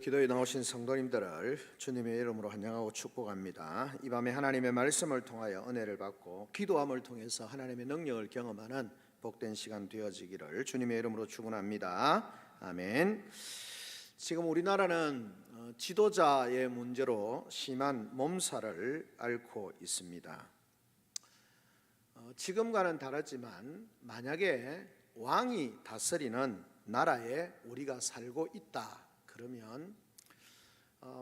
기도에 나오신 성도님들을 주님의 이름으로 환영하고 축복합니다. 이 밤에 하나님의 말씀을 통하여 은혜를 받고 기도함을 통해서 하나님의 능력을 경험하는 복된 시간 되어지기를 주님의 이름으로 축원합니다. 아멘. 지금 우리나라는 지도자의 문제로 심한 몸살을 앓고 있습니다. 지금과는 다르지만 만약에 왕이 다스리는 나라에 우리가 살고 있다 그러면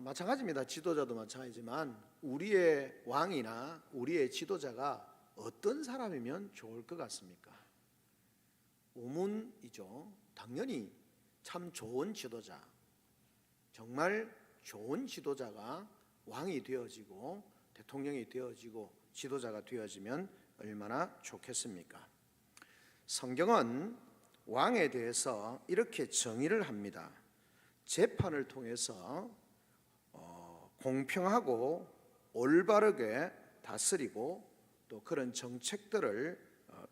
마찬가지입니다. 지도자도 마찬가지지만 우리의 왕이나 우리의 지도자가 어떤 사람이면 좋을 것 같습니까? 의문이죠. 당연히 참 좋은 지도자, 정말 좋은 지도자가 왕이 되어지고 대통령이 되어지고 지도자가 되어지면 얼마나 좋겠습니까? 성경은 왕에 대해서 이렇게 정의를 합니다. 재판을 통해서 공평하고 올바르게 다스리고 또 그런 정책들을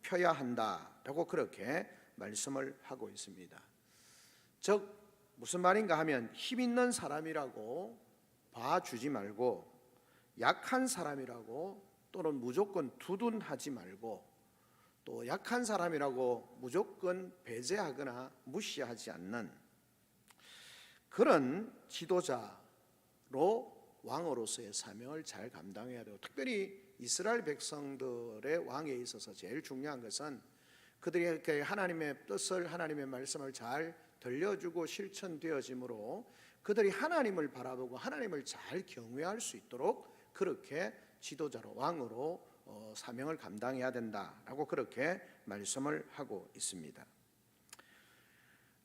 펴야 한다라고 그렇게 말씀을 하고 있습니다. 즉 무슨 말인가 하면 힘 있는 사람이라고 봐주지 말고 약한 사람이라고 또는 무조건 두둔하지 말고 또 약한 사람이라고 무조건 배제하거나 무시하지 않는 그런 지도자로 왕으로서의 사명을 잘 감당해야 되고, 특별히 이스라엘 백성들의 왕에 있어서 제일 중요한 것은 그들이 하나님의 뜻을, 하나님의 말씀을 잘 들려주고 실천되어짐으로 그들이 하나님을 바라보고 하나님을 잘 경외할 수 있도록 그렇게 지도자로 왕으로 사명을 감당해야 된다라고 그렇게 말씀을 하고 있습니다.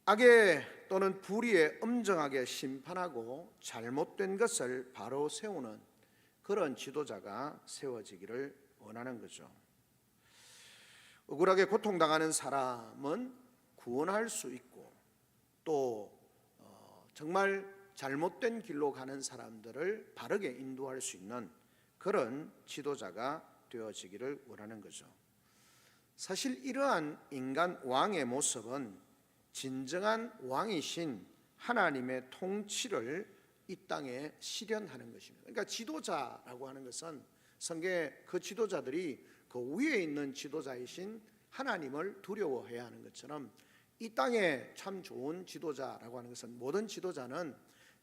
악에 또는 불의에 엄정하게 심판하고 잘못된 것을 바로 세우는 그런 지도자가 세워지기를 원하는 거죠. 억울하게 고통당하는 사람은 구원할 수 있고 또 정말 잘못된 길로 가는 사람들을 바르게 인도할 수 있는 그런 지도자가 되어지기를 원하는 거죠. 사실 이러한 인간 왕의 모습은 진정한 왕이신 하나님의 통치를 이 땅에 실현하는 것입니다. 그러니까 지도자라고 하는 것은 성경에 그 지도자들이 그 위에 있는 지도자이신 하나님을 두려워해야 하는 것처럼 이 땅에 참 좋은 지도자라고 하는 것은 모든 지도자는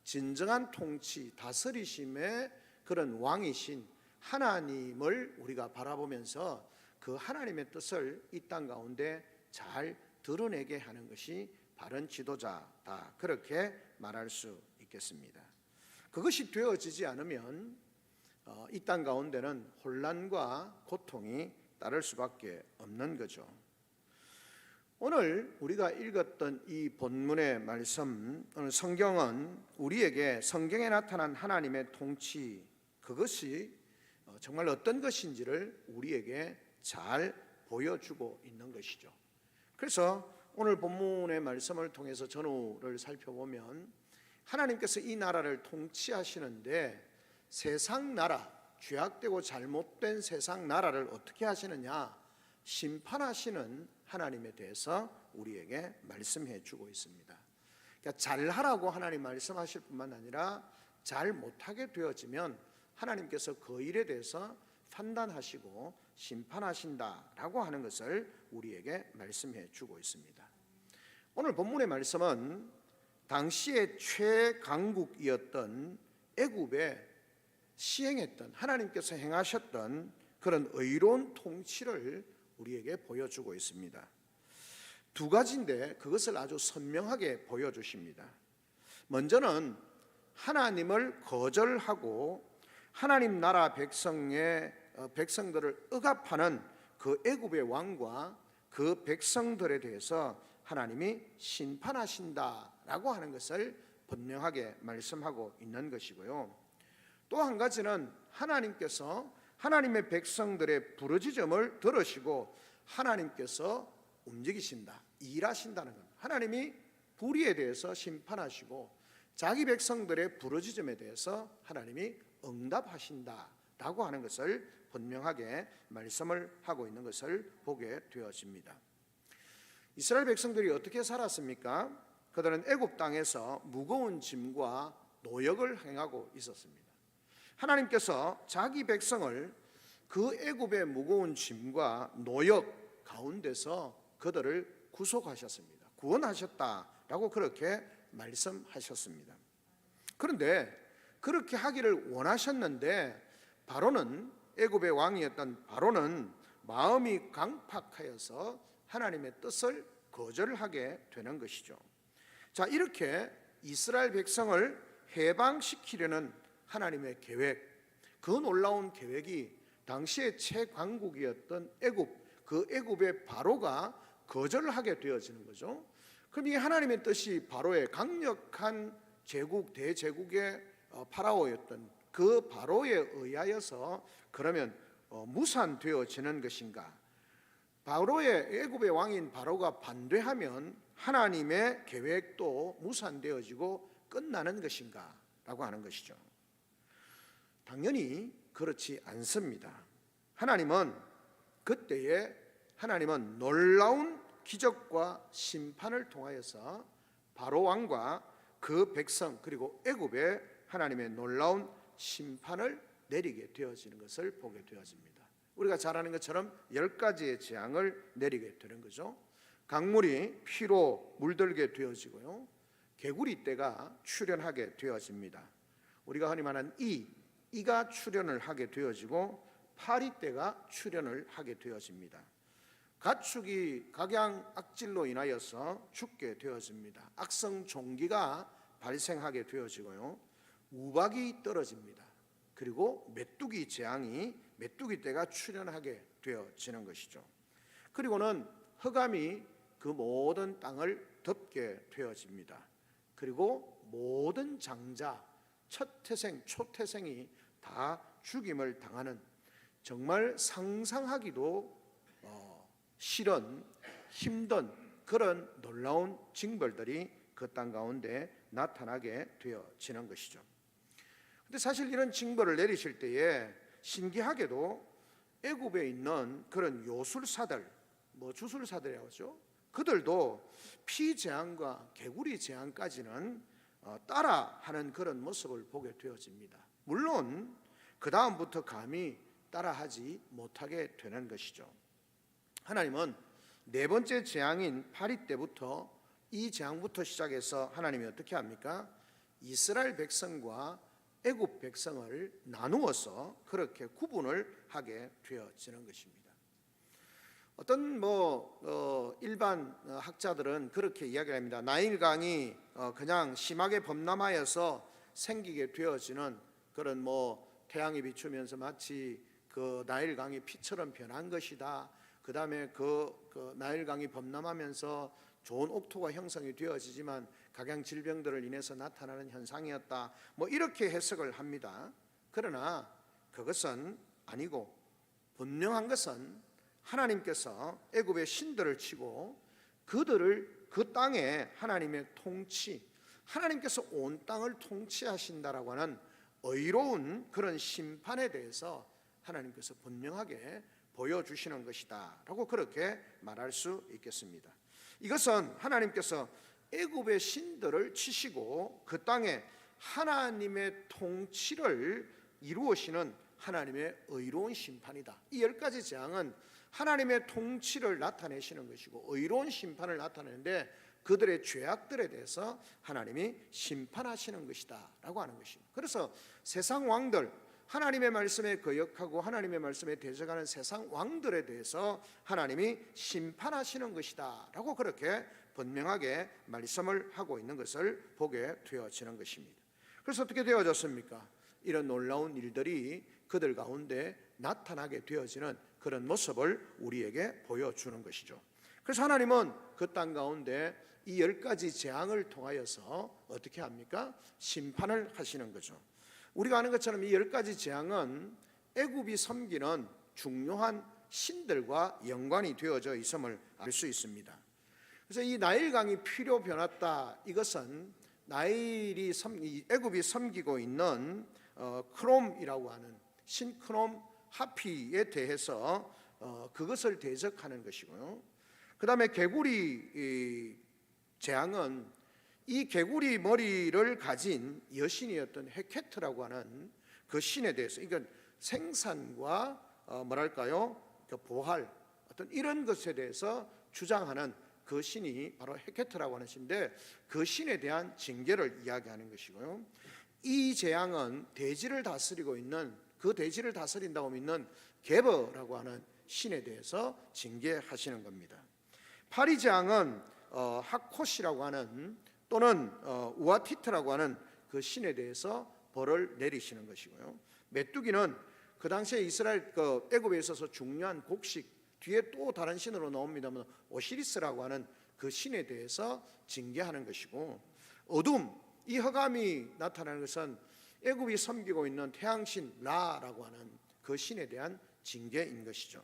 진정한 통치, 다스리심의 그런 왕이신 하나님을 우리가 바라보면서 그 하나님의 뜻을 이 땅 가운데 잘 드러내게 하는 것이 바른 지도자다, 그렇게 말할 수 있겠습니다. 그것이 되어지지 않으면 이 땅 가운데는 혼란과 고통이 따를 수밖에 없는 거죠. 오늘 우리가 읽었던 이 본문의 말씀, 오늘 성경은 우리에게 성경에 나타난 하나님의 통치, 그것이 정말 어떤 것인지를 우리에게 잘 보여주고 있는 것이죠. 그래서 오늘 본문의 말씀을 통해서 전후를 살펴보면 하나님께서 이 나라를 통치하시는데 세상 나라, 죄악되고 잘못된 세상 나라를 어떻게 하시느냐, 심판하시는 하나님에 대해서 우리에게 말씀해 주고 있습니다. 그러니까 잘하라고 하나님 말씀하실 뿐만 아니라 잘 못하게 되어지면 하나님께서 그 일에 대해서 판단하시고 심판하신다라고 하는 것을 우리에게 말씀해 주고 있습니다. 오늘 본문의 말씀은 당시의 최강국이었던 애굽에 시행했던, 하나님께서 행하셨던 그런 의로운 통치를 우리에게 보여주고 있습니다. 두 가지인데 그것을 아주 선명하게 보여주십니다. 먼저는 하나님을 거절하고 하나님 나라 백성들을 억압하는 그 애굽의 왕과 그 백성들에 대해서 하나님이 심판하신다라고 하는 것을 분명하게 말씀하고 있는 것이고요. 또 한 가지는 하나님께서 하나님의 백성들의 부르짖음을 들으시고 하나님께서 움직이신다, 일하신다는 것. 하나님이 불의에 대해서 심판하시고 자기 백성들의 부르짖음에 대해서 하나님이 응답하신다라고 하는 것을 분명하게 말씀을 하고 있는 것을 보게 되어집니다. 이스라엘 백성들이 어떻게 살았습니까? 그들은 애굽 땅에서 무거운 짐과 노역을 행하고 있었습니다. 하나님께서 자기 백성을 그 애굽의 무거운 짐과 노역 가운데서 그들을 구속하셨습니다. 구원하셨다라고 그렇게 말씀하셨습니다. 그런데 그렇게 하기를 원하셨는데 바로는, 애굽의 왕이었던 바로는 마음이 강팍하여서 하나님의 뜻을 거절하게 되는 것이죠. 자, 이렇게 이스라엘 백성을 해방시키려는 하나님의 계획, 그 놀라운 계획이 당시의 최강국이었던 그 애굽의 바로가 거절하게 되어지는 거죠. 그럼 이게 하나님의 뜻이 바로의 강력한 제국, 대제국의 파라오였던 그 바로에 의하여서 그러면 무산되어지는 것인가? 바로의, 애굽의 왕인 바로가 반대하면 하나님의 계획도 무산되어지고 끝나는 것인가? 라고 하는 것이죠. 당연히 그렇지 않습니다. 하나님은 놀라운 기적과 심판을 통하여서 바로 왕과 그 백성, 그리고 애굽에 하나님의 놀라운 심판을 내리게 되어지는 것을 보게 되어집니다. 우리가 잘 아는 것처럼 10가지의 재앙을 내리게 되는 거죠. 강물이 피로 물들게 되어지고요, 개구리 떼가 출현하게 되어집니다. 우리가 흔히 말하는 이가 출현을 하게 되어지고 파리떼가 출현을 하게 되어집니다. 가축이 각양악질로 인하여서 죽게 되어집니다. 악성 종기가 발생하게 되어지고요, 우박이 떨어집니다. 그리고 메뚜기 재앙이, 메뚜기 떼가 출현하게 되어지는 것이죠. 그리고는 흑암이 그 모든 땅을 덮게 되어집니다. 그리고 모든 장자, 첫태생, 초태생이 다 죽임을 당하는, 정말 상상하기도 싫은, 힘든 그런 놀라운 징벌들이 그 땅 가운데 나타나게 되어지는 것이죠. 근데 사실 이런 징벌을 내리실 때에 신기하게도 애굽에 있는 그런 요술사들, 주술사들이라고 하죠, 그들도 피재앙과 개구리 재앙까지는 따라하는 그런 모습을 보게 되어집니다. 물론 그 다음부터 감히 따라하지 못하게 되는 것이죠. 하나님은 네 번째 재앙인 파리떼부터, 이 재앙부터 시작해서 하나님이 어떻게 합니까? 이스라엘 백성과 애굽 백성을 나누어서 그렇게 구분을 하게 되어지는 것입니다. 어떤 일반 학자들은 그렇게 이야기합니다. 나일강이 그냥 심하게 범람하여서 생기게 되어지는 그런 태양이 비추면서 마치 그 나일강이 피처럼 변한 것이다. 그 다음에 그 나일강이 범람하면서 좋은 옥토가 형성이 되어지지만 각양 질병들을 인해서 나타나는 현상이었다. 이렇게 해석을 합니다. 그러나 그것은 아니고, 분명한 것은 하나님께서 애굽의 신들을 치고 그들을 그 땅에 하나님의 통치, 하나님께서 온 땅을 통치하신다라고 하는 의로운 그런 심판에 대해서 하나님께서 분명하게 보여주시는 것이다 라고 그렇게 말할 수 있겠습니다. 이것은 하나님께서 애굽의 신들을 치시고 그 땅에 하나님의 통치를 이루시는 하나님의 의로운 심판이다. 이 10가지 재앙은 하나님의 통치를 나타내시는 것이고 의로운 심판을 나타내는데, 그들의 죄악들에 대해서 하나님이 심판하시는 것이다 라고 하는 것입니다. 그래서 세상 왕들, 하나님의 말씀에 거역하고 하나님의 말씀에 대적하는 세상 왕들에 대해서 하나님이 심판하시는 것이다 라고 그렇게 분명하게 말씀을 하고 있는 것을 보게 되어지는 것입니다. 그래서 어떻게 되어졌습니까? 이런 놀라운 일들이 그들 가운데 나타나게 되어지는 그런 모습을 우리에게 보여주는 것이죠. 그래서 하나님은 그 땅 가운데 이 10가지 재앙을 통하여서 어떻게 합니까? 심판을 하시는 거죠. 우리가 아는 것처럼 이 10가지 재앙은 애굽이 섬기는 중요한 신들과 연관이 되어져 있음을 알 수 있습니다. 그래서 이 나일강이 피로 변했다, 이것은 애굽이 섬기고 있는 크롬이라고 하는 신크롬 하피에 대해서 그것을 대적하는 것이고요. 그 다음에 개구리 재앙은 이 개구리 머리를 가진 여신이었던 헤케트라고 하는 그 신에 대해서, 이건 생산과 뭐랄까요, 그 보할, 어떤 이런 것에 대해서 주장하는 그 신이 바로 헤케트라고 하는 신인데, 그 신에 대한 징계를 이야기하는 것이고요. 이 재앙은 대지를 다스리고 있는, 그 대지를 다스린다고 믿는 게버라고 하는 신에 대해서 징계하시는 겁니다. 파리 재앙은 하콧이라고 하는, 또는 우아티트라고 하는 그 신에 대해서 벌을 내리시는 것이고요. 메뚜기는 그 당시에 이스라엘 애굽에 있어서 중요한 곡식, 뒤에 또 다른 신으로 나옵니다만 오시리스라고 하는 그 신에 대해서 징계하는 것이고, 어둠, 이 흑암이 나타나는 것은 애굽이 섬기고 있는 태양신 라라고 하는 그 신에 대한 징계인 것이죠.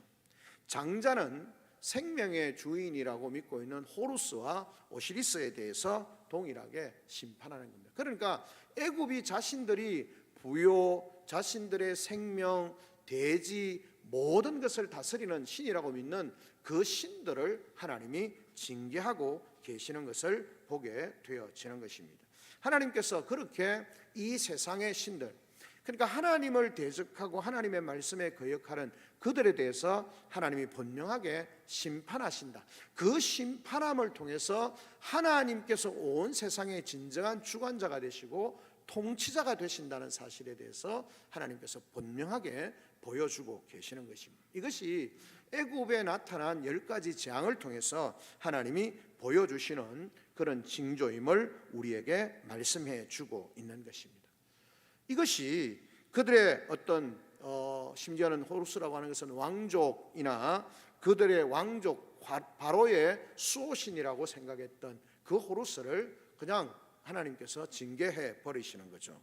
장자는 생명의 주인이라고 믿고 있는 호루스와 오시리스에 대해서 동일하게 심판하는 겁니다. 그러니까 애굽이 자신들이 부요, 자신들의 생명, 대지, 모든 것을 다스리는 신이라고 믿는 그 신들을 하나님이 징계하고 계시는 것을 보게 되어지는 것입니다. 하나님께서 그렇게 이 세상의 신들, 그러니까 하나님을 대적하고 하나님의 말씀에 거역하는 그들에 대해서 하나님이 분명하게 심판하신다. 그 심판함을 통해서 하나님께서 온 세상의 진정한 주관자가 되시고 통치자가 되신다는 사실에 대해서 하나님께서 분명하게 보여주고 계시는 것입니다. 이것이 애굽에 나타난 10가지 재앙을 통해서 하나님이 보여주시는 그런 징조임을 우리에게 말씀해 주고 있는 것입니다. 이것이 그들의 어떤 심지어는 호루스라고 하는 것은 왕족이나 그들의 왕족 바로의 수호신이라고 생각했던 그 호루스를 그냥 하나님께서 징계해 버리시는 거죠.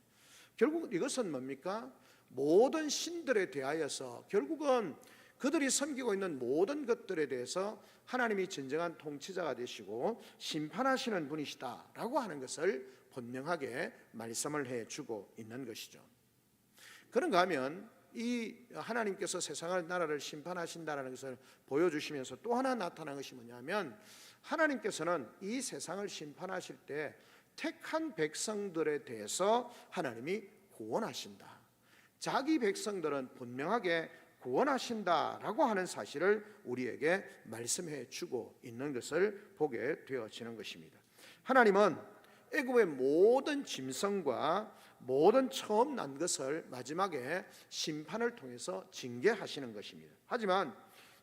결국 이것은 뭡니까? 모든 신들에 대하여서 결국은 그들이 섬기고 있는 모든 것들에 대해서 하나님이 진정한 통치자가 되시고 심판하시는 분이시다라고 하는 것을 분명하게 말씀을 해주고 있는 것이죠. 그런가 하면 이 하나님께서 세상을 나라를 심판하신다는 것을 보여주시면서 또 하나 나타난 것이 뭐냐면, 하나님께서는 이 세상을 심판하실 때 택한 백성들에 대해서 하나님이 구원하신다. 자기 백성들은 분명하게 구원하신다라고 하는 사실을 우리에게 말씀해 주고 있는 것을 보게 되어지는 것입니다. 하나님은 애굽의 모든 짐승과 모든 처음 난 것을 마지막에 심판을 통해서 징계하시는 것입니다. 하지만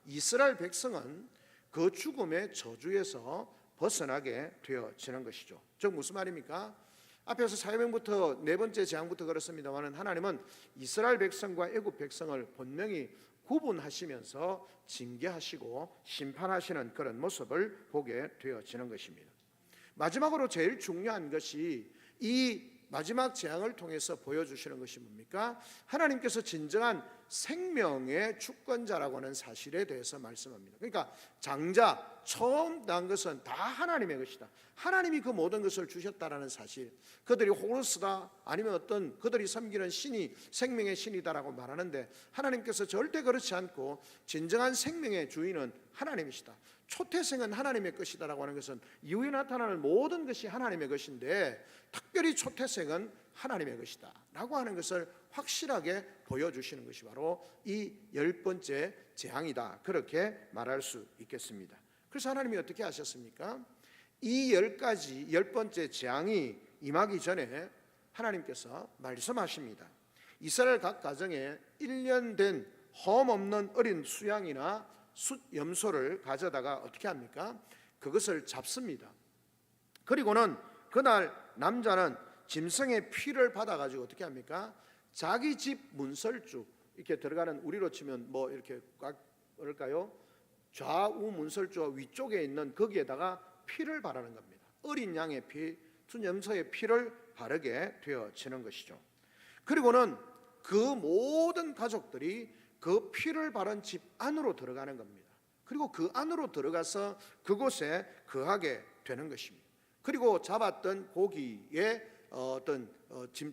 이스라엘 백성은 그 죽음의 저주에서 벗어나게 되어지는 것이죠. 즉 무슨 말입니까? 앞에서 사회명부터 네 번째 재앙부터 그렇습니다만, 하나님은 이스라엘 백성과 애굽 백성을 분명히 구분하시면서 징계하시고 심판하시는 그런 모습을 보게 되어지는 것입니다. 마지막으로 제일 중요한 것이 이 마지막 재앙을 통해서 보여주시는 것이 뭡니까? 하나님께서 진정한 생명의 주권자라고 하는 사실에 대해서 말씀합니다. 그러니까 장자, 처음 난 것은 다 하나님의 것이다. 하나님이 그 모든 것을 주셨다라는 사실, 그들이 호루스다 아니면 어떤 그들이 섬기는 신이 생명의 신이다라고 말하는데, 하나님께서 절대 그렇지 않고 진정한 생명의 주인은 하나님이시다. 초태생은 하나님의 것이다라고 하는 것은 이후에 나타나는 모든 것이 하나님의 것인데, 특별히 초태생은 하나님의 것이다 라고 하는 것을 확실하게 보여주시는 것이 바로 이 10번째 재앙이다, 그렇게 말할 수 있겠습니다. 그래서 하나님이 어떻게 하셨습니까? 이 10번째 재앙이 임하기 전에 하나님께서 말씀하십니다. 이스라엘 각 가정에 1년 된 험 없는 어린 수양이나 숫 염소를 가져다가 어떻게 합니까? 그것을 잡습니다. 그리고는 그날 남자는 짐승의 피를 받아가지고 어떻게 합니까? 자기 집 문설주, 이렇게 들어가는, 우리로 치면 뭐 이렇게 뭐랄까요? 좌우 문설주와 위쪽에 있는 거기에다가 피를 바르는 겁니다. 어린 양의 피, 숫 염소의 피를 바르게 되어지는 것이죠. 그리고는 그 모든 가족들이 그 피를 바른 집 안으로 들어가는 겁니다. 그리고 그 안으로 들어가서 그곳에 거하게 되는 것입니다. 그리고 잡았던 고기에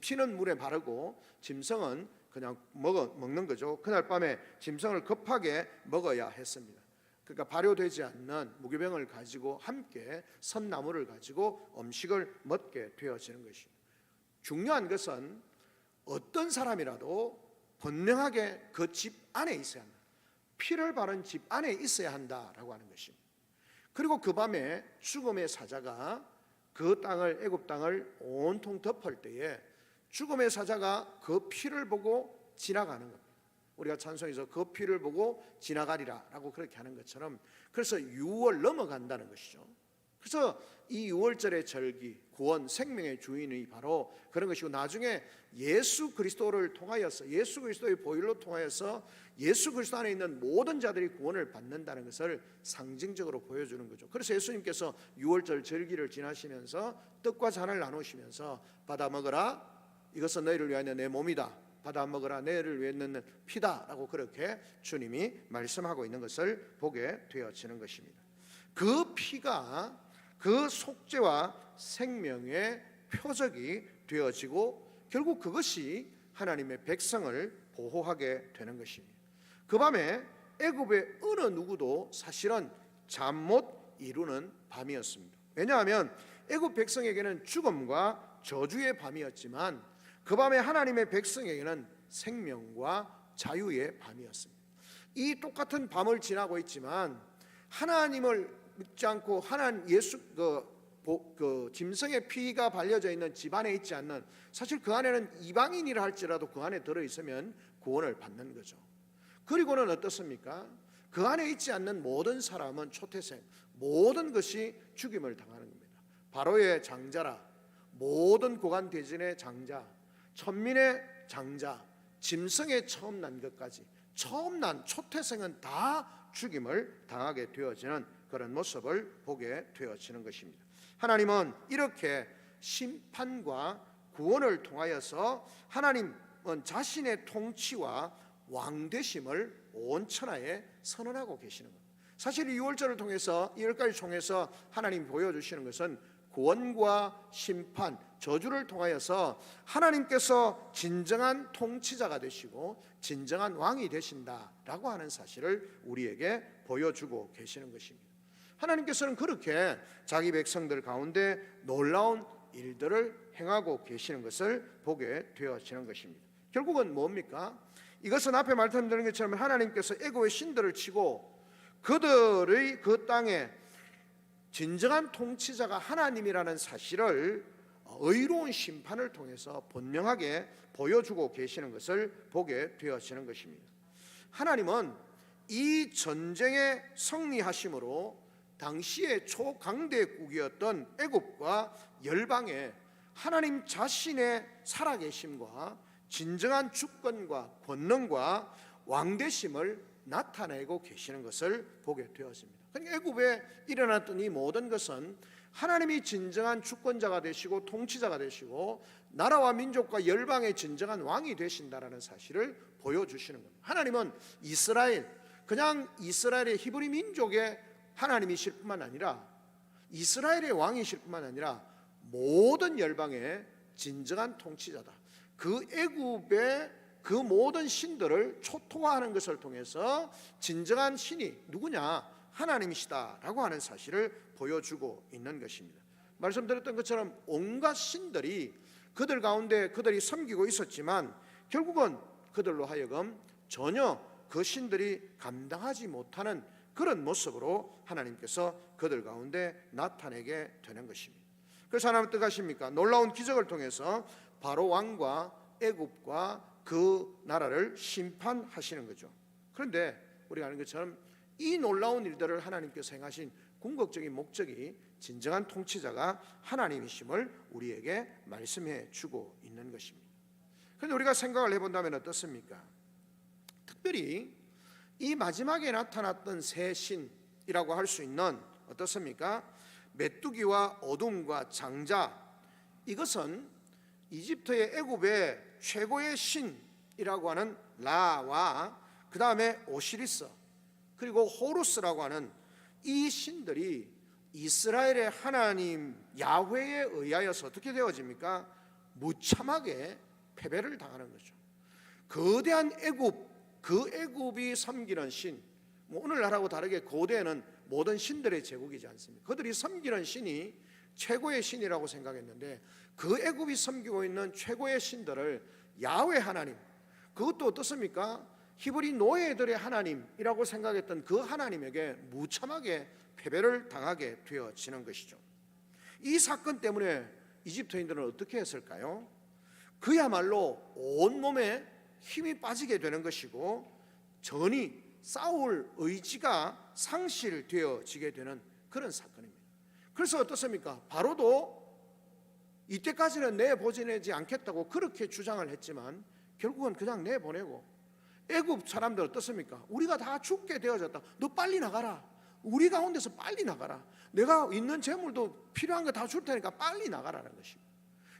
피는 물에 바르고 짐승은 그냥 먹는 거죠. 그날 밤에 짐승을 급하게 먹어야 했습니다. 그러니까 발효되지 않는 무교병을 가지고 함께 선나무를 가지고 음식을 먹게 되어지는 것입니다. 중요한 것은 어떤 사람이라도 분명하게 그 집 안에 있어야 한다. 피를 바른 집 안에 있어야 한다라고 하는 것입니다. 그리고 그 밤에 죽음의 사자가 그 땅을, 애굽 땅을 온통 덮을 때에 죽음의 사자가 그 피를 보고 지나가는 겁니다. 우리가 찬송에서 그 피를 보고 지나가리라 라고 그렇게 하는 것처럼, 그래서 6월 넘어간다는 것이죠. 그래서 이 6월절의 절기, 구원, 생명의 주인이 바로 그런 것이고, 나중에 예수 그리스도를 통하여서, 예수 그리스도의 보혈로 통하여서 예수 그리스도 안에 있는 모든 자들이 구원을 받는다는 것을 상징적으로 보여주는 거죠. 그래서 예수님께서 6월절 절기를 지나시면서 떡과 잔을 나누시면서 받아 먹어라, 이것은 너희를 위하여 내 몸이다, 받아 먹어라, 너희를 위해 있는 피다 라고 그렇게 주님이 말씀하고 있는 것을 보게 되어지는 것입니다. 그 피가 그 속죄와 생명의 표적이 되어지고 결국 그것이 하나님의 백성을 보호하게 되는 것입니다. 그 밤에 애굽의 어느 누구도 사실은 잠 못 이루는 밤이었습니다. 왜냐하면 애굽 백성에게는 죽음과 저주의 밤이었지만 그 밤에 하나님의 백성에게는 생명과 자유의 밤이었습니다. 이 똑같은 밤을 지나고 있지만 하나님을 믿지 않고 하나님 예수 짐승의 피가 발려져 있는 집안에 있지 않는, 사실 그 안에는 이방인이라 할지라도 그 안에 들어 있으면 구원을 받는 거죠. 그리고는 어떻습니까? 그 안에 있지 않는 모든 사람은 초태생, 모든 것이 죽임을 당하는 겁니다. 바로의 장자라, 모든 고관 대진의 장자, 천민의 장자, 짐승의 처음 난 것까지, 처음 난 초태생은 다 죽임을 당하게 되어지는 그런 모습을 보게 되어지는 것입니다. 하나님은 이렇게 심판과 구원을 통하여서 하나님은 자신의 통치와 왕되심을 온 천하에 선언하고 계시는 겁니다. 사실 이 6월절을 통해서, 2월까지 통해서 하나님이 보여주시는 것은 구원과 심판, 저주를 통하여서 하나님께서 진정한 통치자가 되시고 진정한 왕이 되신다라고 하는 사실을 우리에게 보여주고 계시는 것입니다. 하나님께서는 그렇게 자기 백성들 가운데 놀라운 일들을 행하고 계시는 것을 보게 되어지는 것입니다. 결국은 뭡니까? 이것은 앞에 말씀드린 것처럼 하나님께서 애고의 신들을 치고 그들의 그 땅에 진정한 통치자가 하나님이라는 사실을 의로운 심판을 통해서 분명하게 보여주고 계시는 것을 보게 되어지는 것입니다. 하나님은 이 전쟁에 승리하심으로 당시의 초강대국이었던 애굽과 열방에 하나님 자신의 살아계심과 진정한 주권과 권능과 왕되심을 나타내고 계시는 것을 보게 되었습니다. 그러니까 애굽에 일어났던 이 모든 것은 하나님이 진정한 주권자가 되시고 통치자가 되시고 나라와 민족과 열방의 진정한 왕이 되신다라는 사실을 보여주시는 겁니다. 하나님은 이스라엘, 그냥 이스라엘의 히브리 민족의 하나님이실 뿐만 아니라 이스라엘의 왕이실 뿐만 아니라 모든 열방의 진정한 통치자다. 그 애굽의 그 모든 신들을 초토화하는 것을 통해서 진정한 신이 누구냐? 하나님이시다라고 하는 사실을 보여주고 있는 것입니다. 말씀드렸던 것처럼 온갖 신들이 그들 가운데 그들이 섬기고 있었지만 결국은 그들로 하여금 전혀 그 신들이 감당하지 못하는 그런 모습으로 하나님께서 그들 가운데 나타내게 되는 것입니다. 그래서 하나님 어떡하십니까? 놀라운 기적을 통해서 바로 왕과 애굽과 그 나라를 심판하시는 거죠. 그런데 우리가 아는 것처럼 이 놀라운 일들을 하나님께서 행하신 궁극적인 목적이 진정한 통치자가 하나님이심을 우리에게 말씀해 주고 있는 것입니다. 그런데 우리가 생각을 해본다면 어떻습니까? 특별히 이 마지막에 나타났던 새 신이라고 할 수 있는 어떻습니까? 메뚜기와 어둠과 장자, 이것은 이집트의 애굽의 최고의 신이라고 하는 라와 그 다음에 오시리스 그리고 호루스라고 하는 이 신들이 이스라엘의 하나님 야훼에 의하여서 어떻게 되어집니까? 무참하게 패배를 당하는 거죠. 거대한 애굽, 그 애굽이 섬기는 신, 뭐 오늘날하고 다르게 고대에는 모든 신들의 제국이지 않습니까? 그들이 섬기는 신이 최고의 신이라고 생각했는데 그 애굽이 섬기고 있는 최고의 신들을 야훼 하나님, 그것도 어떻습니까? 히브리 노예들의 하나님이라고 생각했던 그 하나님에게 무참하게 패배를 당하게 되어지는 것이죠. 이 사건 때문에 이집트인들은 어떻게 했을까요? 그야말로 온몸에 힘이 빠지게 되는 것이고 전이 싸울 의지가 상실되어지게 되는 그런 사건입니다. 그래서 어떻습니까? 바로도 이때까지는 내보내지 않겠다고 그렇게 주장을 했지만 결국은 그냥 내보내고, 애굽 사람들 어떻습니까? 우리가 다 죽게 되어졌다, 너 빨리 나가라, 우리 가운데서 빨리 나가라, 내가 있는 재물도 필요한 거 다 줄 테니까 빨리 나가라는 것입니다.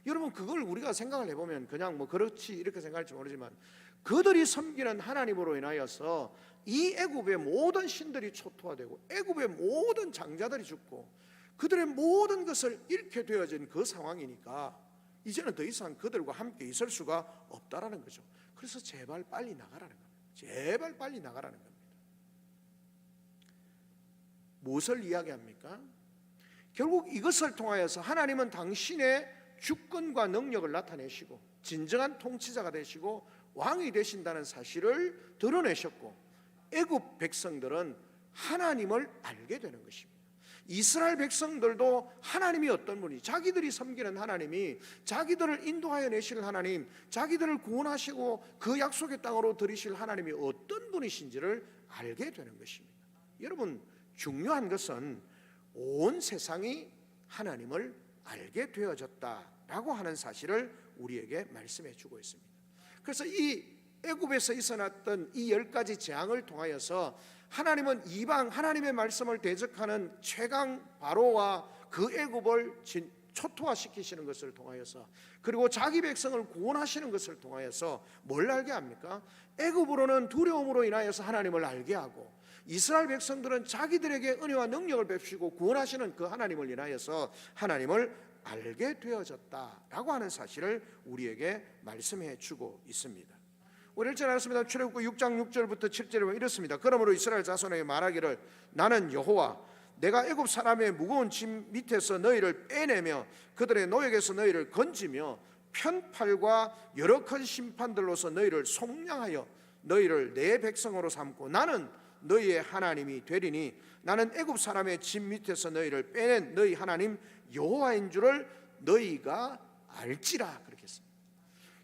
여러분, 그걸 우리가 생각을 해보면 그냥 뭐 그렇지 이렇게 생각할지 모르지만 그들이 섬기는 하나님으로 인하여서 이 애굽의 모든 신들이 초토화되고 애굽의 모든 장자들이 죽고 그들의 모든 것을 잃게 되어진 그 상황이니까 이제는 더 이상 그들과 함께 있을 수가 없다라는 거죠. 그래서 제발 빨리 나가라는 겁니다. 제발 빨리 나가라는 겁니다. 무엇을 이야기합니까? 결국 이것을 통하여서 하나님은 당신의 주권과 능력을 나타내시고 진정한 통치자가 되시고 왕이 되신다는 사실을 드러내셨고, 애굽 백성들은 하나님을 알게 되는 것입니다. 이스라엘 백성들도 하나님이 어떤 분이, 자기들이 섬기는 하나님이 자기들을 인도하여 내실 하나님, 자기들을 구원하시고 그 약속의 땅으로 들이실 하나님이 어떤 분이신지를 알게 되는 것입니다. 여러분, 중요한 것은 온 세상이 하나님을 알게 되어졌다라고 하는 사실을 우리에게 말씀해 주고 있습니다. 그래서 이 애굽에서 있어났던 이 10가지 재앙을 통하여서 하나님은 이방 하나님의 말씀을 대적하는 최강 바로와 그 애굽을 초토화시키시는 것을 통하여서, 그리고 자기 백성을 구원하시는 것을 통하여서 뭘 알게 합니까? 애굽으로는 두려움으로 인하여서 하나님을 알게 하고, 이스라엘 백성들은 자기들에게 은혜와 능력을 베푸시고 구원하시는 그 하나님을 인하여서 하나님을 알게 되어졌다라고 하는 사실을 우리에게 말씀해 주고 있습니다. 우리 1절 하였습니다. 출애굽기 6장 6절부터 7절에 보면 이렇습니다. 그러므로 이스라엘 자손에게 말하기를, 나는 여호와 내가 애굽 사람의 무거운 짐 밑에서 너희를 빼내며 그들의 노역에서 너희를 건지며 편팔과 여러 큰 심판들로서 너희를 속량하여 너희를 내 백성으로 삼고 나는 너희의 하나님이 되리니 나는 애굽 사람의 짐 밑에서 너희를 빼낸 너희 하나님 여호와인 줄을 너희가 알지라. 그렇게 했습니다.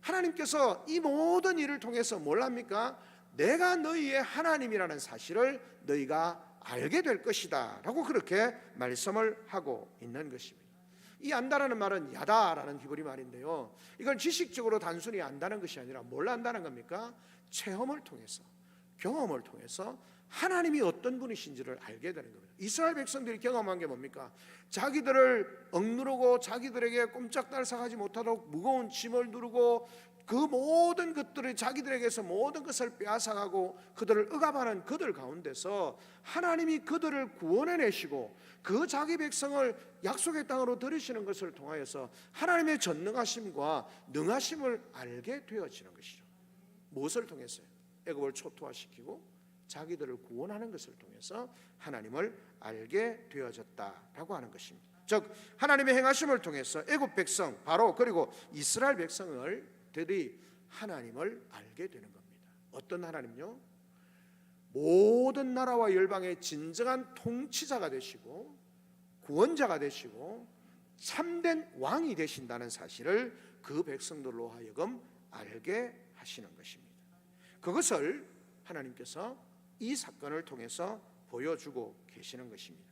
하나님께서 이 모든 일을 통해서 뭘 합니까? 내가 너희의 하나님이라는 사실을 너희가 알게 될 것이다 라고 그렇게 말씀을 하고 있는 것입니다. 이 안다라는 말은 야다라는 히브리 말인데요, 이걸 지식적으로 단순히 안다는 것이 아니라 뭘 안다는 겁니까? 체험을 통해서, 경험을 통해서 하나님이 어떤 분이신지를 알게 되는 겁니다. 이스라엘 백성들이 경험한 게 뭡니까? 자기들을 억누르고 자기들에게 꼼짝달싹하지 못하도록 무거운 짐을 누르고 그 모든 것들을 자기들에게서 모든 것을 빼앗아가고 그들을 억압하는 그들 가운데서 하나님이 그들을 구원해내시고 그 자기 백성을 약속의 땅으로 들이시는 것을 통하여서 하나님의 전능하심과 능하심을 알게 되어지는 것이죠. 무엇을 통해서요? 애굽을 초토화시키고 자기들을 구원하는 것을 통해서 하나님을 알게 되어졌다라고 하는 것입니다. 즉 하나님의 행하심을 통해서 애굽 백성 바로 그리고 이스라엘 백성들이 하나님을 알게 되는 겁니다. 어떤 하나님요? 모든 나라와 열방의 진정한 통치자가 되시고 구원자가 되시고 참된 왕이 되신다는 사실을 그 백성들로 하여금 알게 하시는 것입니다. 그것을 하나님께서 이 사건을 통해서 보여주고 계시는 것입니다.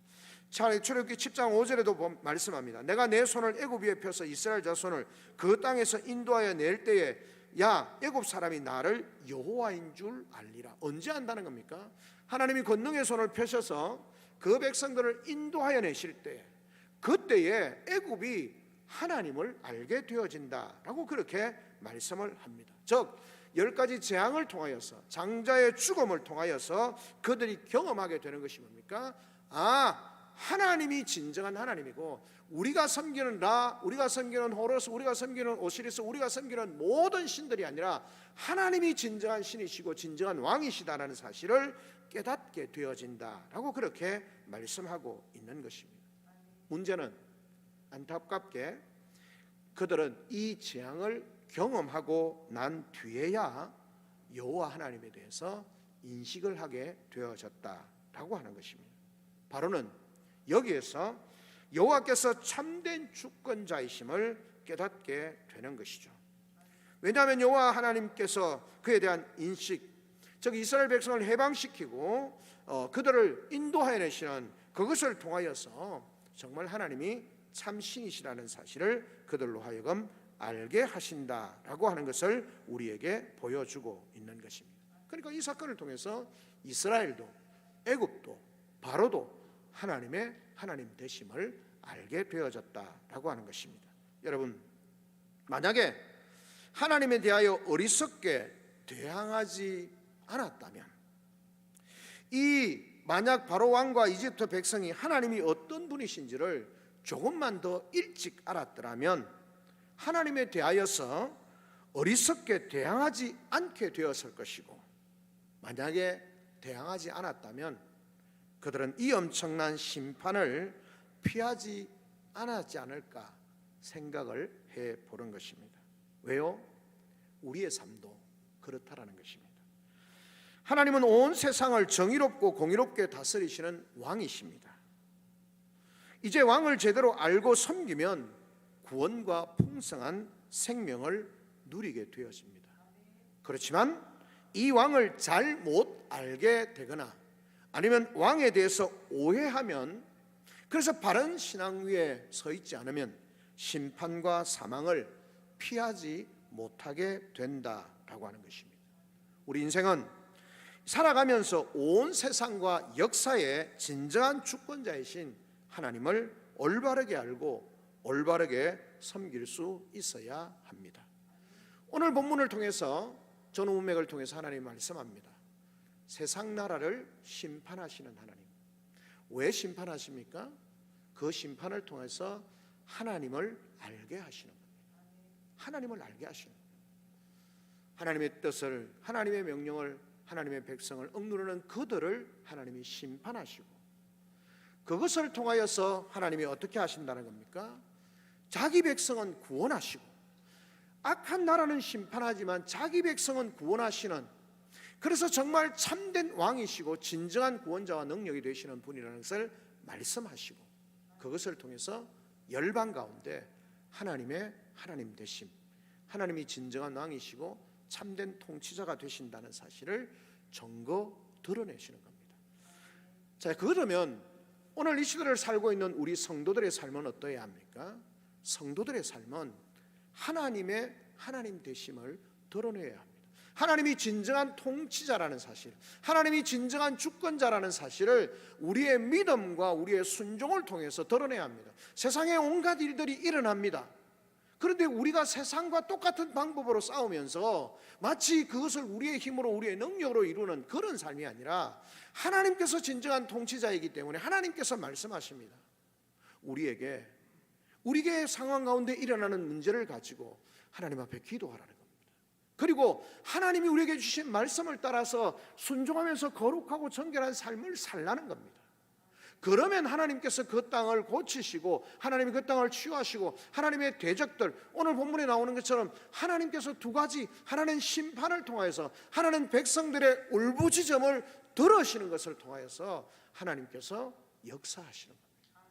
출애굽기 10장 5절에도 말씀합니다. 내가 내 손을 애굽 위에 펴서 이스라엘 자손을 그 땅에서 인도하여 낼 때에 야 애굽 사람이 나를 여호와인 줄 알리라. 언제 안다는 겁니까? 하나님이 권능의 손을 펴셔서 그 백성들을 인도하여 내실 때, 그때에 애굽이 하나님을 알게 되어진다라고 그렇게 말씀을 합니다. 즉 10가지 재앙을 통하여서 장자의 죽음을 통하여서 그들이 경험하게 되는 것이 뭡니까? 하나님이 진정한 하나님이고, 우리가 섬기는 라, 우리가 섬기는 호로스, 우리가 섬기는 오시리스, 우리가 섬기는 모든 신들이 아니라 하나님이 진정한 신이시고 진정한 왕이시다라는 사실을 깨닫게 되어진다라고 그렇게 말씀하고 있는 것입니다. 문제는 안타깝게 그들은 이 재앙을 경험하고 난 뒤에야 여호와 하나님에 대해서 인식을 하게 되어졌다라고 하는 것입니다. 바로는 여기에서 여호와께서 참된 주권자이심을 깨닫게 되는 것이죠. 왜냐하면 여호와 하나님께서 그에 대한 인식, 즉 이스라엘 백성을 해방시키고 그들을 인도하여 내시는 그것을 통하여서 정말 하나님이 참신이시라는 사실을 그들로 하여금 알게 하신다라고 하는 것을 우리에게 보여주고 있는 것입니다. 그러니까 이 사건을 통해서 이스라엘도 애굽도 바로도 하나님의 하나님 되심을 알게 되어졌다라고 하는 것입니다. 여러분, 만약에 하나님에 대하여 어리석게 대항하지 않았다면, 만약 바로 왕과 이집트 백성이 하나님이 어떤 분이신지를 조금만 더 일찍 알았더라면 하나님에 대하여서 어리석게 대항하지 않게 되었을 것이고, 만약에 대항하지 않았다면 그들은 이 엄청난 심판을 피하지 않았지 않을까 생각을 해보는 것입니다. 왜요? 우리의 삶도 그렇다라는 것입니다. 하나님은 온 세상을 정의롭고 공의롭게 다스리시는 왕이십니다. 이제 왕을 제대로 알고 섬기면 구원과 풍성한 생명을 누리게 되어집니다. 그렇지만 이 왕을 잘 못 알게 되거나 아니면 왕에 대해서 오해하면, 그래서 바른 신앙 위에 서 있지 않으면 심판과 사망을 피하지 못하게 된다라고 하는 것입니다. 우리 인생은 살아가면서 온 세상과 역사의 진정한 주권자이신 하나님을 올바르게 알고 올바르게 섬길 수 있어야 합니다. 오늘 본문을 통해서, 전후 문맥을 통해서 하나님이 말씀합니다. 세상 나라를 심판하시는 하나님. 왜 심판하십니까? 그 심판을 통해서 하나님을 알게 하시는 겁니다. 하나님을 알게 하시는 겁니다. 하나님의 뜻을, 하나님의 명령을, 하나님의 백성을 억누르는 그들을 하나님이 심판하시고, 그것을 통하여서 하나님이 어떻게 하신다는 겁니까? 자기 백성은 구원하시고, 악한 나라는 심판하지만 자기 백성은 구원하시는, 그래서 정말 참된 왕이시고 진정한 구원자와 능력이 되시는 분이라는 것을 말씀하시고, 그것을 통해서 열방 가운데 하나님의 하나님 되심, 하나님이 진정한 왕이시고 참된 통치자가 되신다는 사실을 증거 드러내시는 겁니다. 자, 그러면 오늘 이 시대를 살고 있는 우리 성도들의 삶은 어떠해야 합니까? 성도들의 삶은 하나님의 하나님 되심을 드러내야 합니다. 하나님이 진정한 통치자라는 사실, 하나님이 진정한 주권자라는 사실을 우리의 믿음과 우리의 순종을 통해서 드러내야 합니다. 세상에 온갖 일들이 일어납니다. 그런데 우리가 세상과 똑같은 방법으로 싸우면서 마치 그것을 우리의 힘으로, 우리의 능력으로 이루는 그런 삶이 아니라, 하나님께서 진정한 통치자이기 때문에 하나님께서 말씀하십니다. 우리에게 상황 가운데 일어나는 문제를 가지고 하나님 앞에 기도하라는 겁니다. 그리고 하나님이 우리에게 주신 말씀을 따라서 순종하면서 거룩하고 정결한 삶을 살라는 겁니다. 그러면 하나님께서 그 땅을 고치시고, 하나님이 그 땅을 치유하시고, 하나님의 대적들, 오늘 본문에 나오는 것처럼 하나님께서 두 가지, 하나는 심판을 통하여서, 하나는 백성들의 울부짖음을 들으시는 것을 통하여서 하나님께서 역사하시는 겁니다.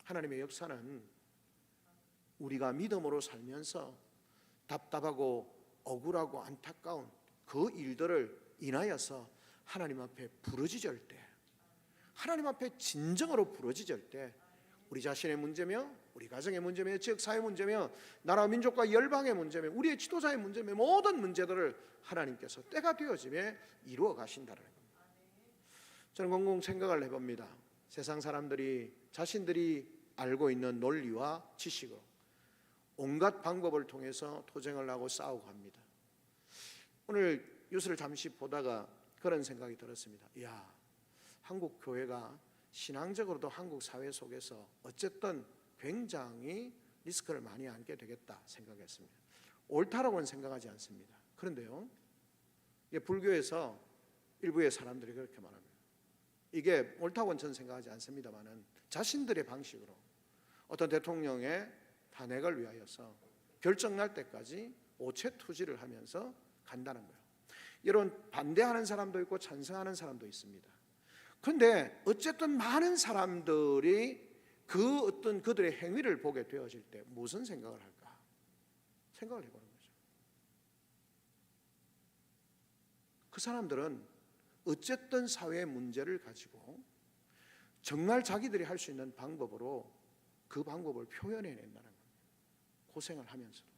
하나님의 역사는 우리가 믿음으로 살면서 답답하고 억울하고 안타까운 그 일들을 인하여서 하나님 앞에 부르짖을 때, 하나님 앞에 진정으로 부르짖을 때, 우리 자신의 문제며, 우리 가정의 문제며, 지역사회 문제며, 나라 민족과 열방의 문제며, 우리의 지도자의 문제며, 모든 문제들을 하나님께서 때가 되어짐에 이루어 가신다는 겁니다. 저는 공공 생각을 해봅니다. 세상 사람들이 자신들이 알고 있는 논리와 지식으로 온갖 방법을 통해서 투쟁을 하고 싸우고 합니다. 오늘 뉴스를 잠시 보다가 그런 생각이 들었습니다. 이야, 한국 교회가 신앙적으로도 한국 사회 속에서 어쨌든 굉장히 리스크를 많이 안게 되겠다 생각했습니다. 옳다라고는 생각하지 않습니다. 그런데요, 이게 불교에서 일부의 사람들이 그렇게 말합니다. 이게 옳다고는 저는 생각하지 않습니다만은 자신들의 방식으로 어떤 대통령의 탄핵을 위하여서 결정날 때까지 오체 투지를 하면서 간다는 거예요. 이런 반대하는 사람도 있고 찬성하는 사람도 있습니다. 그런데 어쨌든 많은 사람들이 그 어떤 그들의 행위를 보게 되어질 때 무슨 생각을 할까? 생각을 해보는 거죠. 그 사람들은 어쨌든 사회의 문제를 가지고 정말 자기들이 할 수 있는 방법으로 그 방법을 표현해낸다는 겁니다. 고생을 하면서도.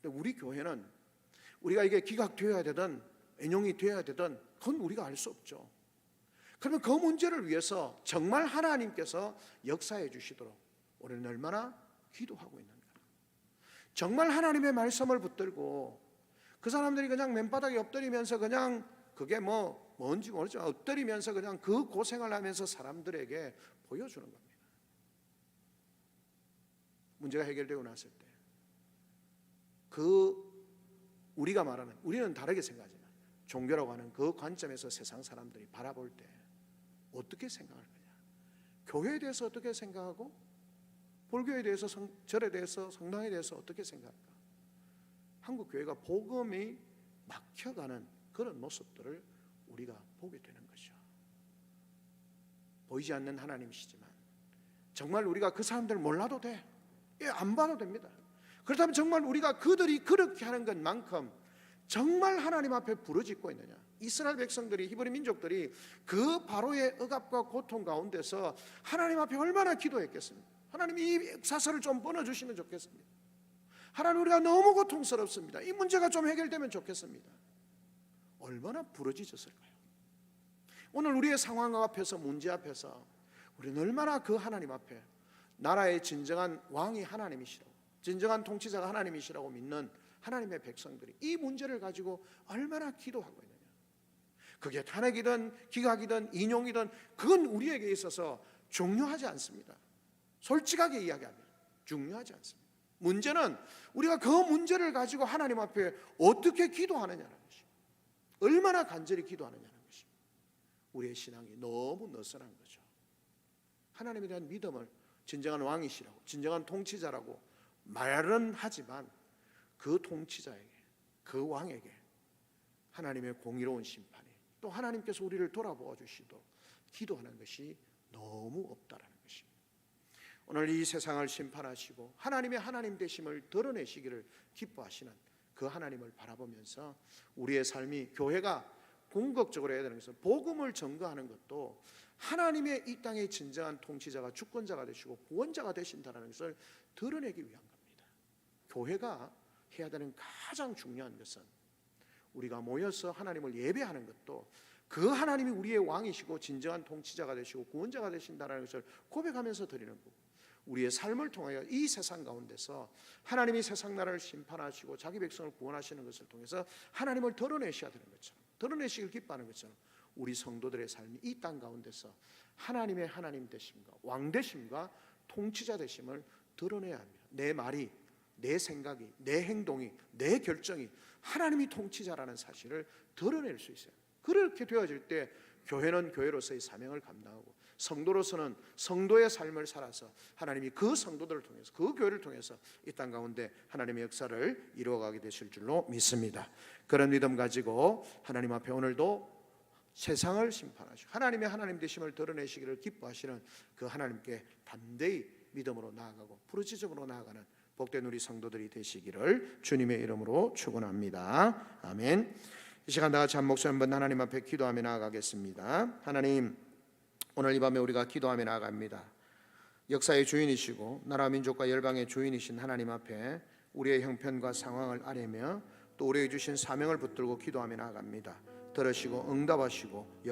근데 우리 교회는 우리가 이게 기각되어야 되든 인용이 되어야 되든 그건 우리가 알 수 없죠. 그러면 그 문제를 위해서 정말 하나님께서 역사해 주시도록 우리는 얼마나 기도하고 있는가. 정말 하나님의 말씀을 붙들고 그 사람들이 그냥 맨바닥에 엎드리면서 그냥 그게 뭔지 모르지만 엎드리면서 그냥 그 고생을 하면서 사람들에게 보여주는 겁니다. 문제가 해결되고 났을 때 우리가 말하는, 우리는 다르게 생각하지만 종교라고 하는 그 관점에서 세상 사람들이 바라볼 때 어떻게 생각할 거냐? 교회에 대해서 어떻게 생각하고 불교에 대해서 절에 대해서 성당에 대해서 어떻게 생각할까? 한국 교회가 복음이 막혀가는 그런 모습들을 우리가 보게 되는 것이죠. 보이지 않는 하나님이시지만 정말 우리가 그 사람들을 몰라도 돼. 안 봐도 됩니다. 그렇다면 정말 우리가 그들이 그렇게 하는 것만큼 정말 하나님 앞에 부르짖고 있느냐? 이스라엘 백성들이, 히브리 민족들이 그 바로의 억압과 고통 가운데서 하나님 앞에 얼마나 기도했겠습니까? 하나님 이 사설을 좀 끊어주시면 좋겠습니다. 하나님 우리가 너무 고통스럽습니다. 이 문제가 좀 해결되면 좋겠습니다. 얼마나 부르짖었을까요? 오늘 우리의 상황 앞에서, 문제 앞에서 우리는 얼마나 그 하나님 앞에 나라의 진정한 왕이 하나님이시라고, 진정한 통치자가 하나님이시라고 믿는 하나님의 백성들이 이 문제를 가지고 얼마나 기도하고 있느냐. 그게 탄핵이든 기각이든 인용이든 그건 우리에게 있어서 중요하지 않습니다. 솔직하게 이야기하면 중요하지 않습니다. 문제는 우리가 그 문제를 가지고 하나님 앞에 어떻게 기도하느냐는 것입니다. 얼마나 간절히 기도하느냐는 것입니다. 우리의 신앙이 너무 느슨한 거죠. 하나님에 대한 믿음을 진정한 왕이시라고, 진정한 통치자라고 말은 하지만 그 통치자에게, 그 왕에게 하나님의 공의로운 심판이, 또 하나님께서 우리를 돌아보아 주시도록 기도하는 것이 너무 없다라는 것입니다. 오늘 이 세상을 심판하시고 하나님의 하나님 되심을 드러내시기를 기뻐하시는 그 하나님을 바라보면서 우리의 삶이, 교회가 궁극적으로 해야 되는 것은 복음을 전거하는 것도 하나님의 이 땅의 진정한 통치자가, 주권자가 되시고 구원자가 되신다는 것을 드러내기 위한 겁니다. 교회가 해야 되는 가장 중요한 것은 우리가 모여서 하나님을 예배하는 것도 그 하나님이 우리의 왕이시고 진정한 통치자가 되시고 구원자가 되신다는 것을 고백하면서 드리는 거고, 우리의 삶을 통하여 이 세상 가운데서 하나님이 세상 나라를 심판하시고 자기 백성을 구원하시는 것을 통해서 하나님을 드러내셔야 되는 것처럼, 드러내시길 기뻐하는 것처럼 우리 성도들의 삶이 이 땅 가운데서 하나님의 하나님 되심과 왕 되심과 통치자 되심을 드러내야 합니다. 내 말이, 내 생각이, 내 행동이, 내 결정이 하나님이 통치자라는 사실을 드러낼 수 있어요. 그렇게 되어질 때 교회는 교회로서의 사명을 감당하고 성도로서는 성도의 삶을 살아서 하나님이 그 성도들을 통해서, 그 교회를 통해서 이 땅 가운데 하나님의 역사를 이루어가게 되실 줄로 믿습니다. 그런 믿음 가지고 하나님 앞에 오늘도 세상을 심판하시고 하나님의 하나님 되심을 드러내시기를 기뻐하시는 그 하나님께 담대히 믿음으로 나아가고 부르짖음으로 나아가는 복된 우리 성도들이 되시기를 주님의 이름으로 축원합니다. 아멘. 이 시간 다 같이 한 목소리 한번 하나님 앞에 기도하며 나아가겠습니다. 하나님, 오늘 이 밤에 우리가 기도하며 나아갑니다. 역사의 주인이시고 나라 민족과 열방의 주인이신 하나님 앞에 우리의 형편과 상황을 아뢰며 또 우리에게 주신 사명을 붙들고 기도하며 나아갑니다. 들으시고 응답하시고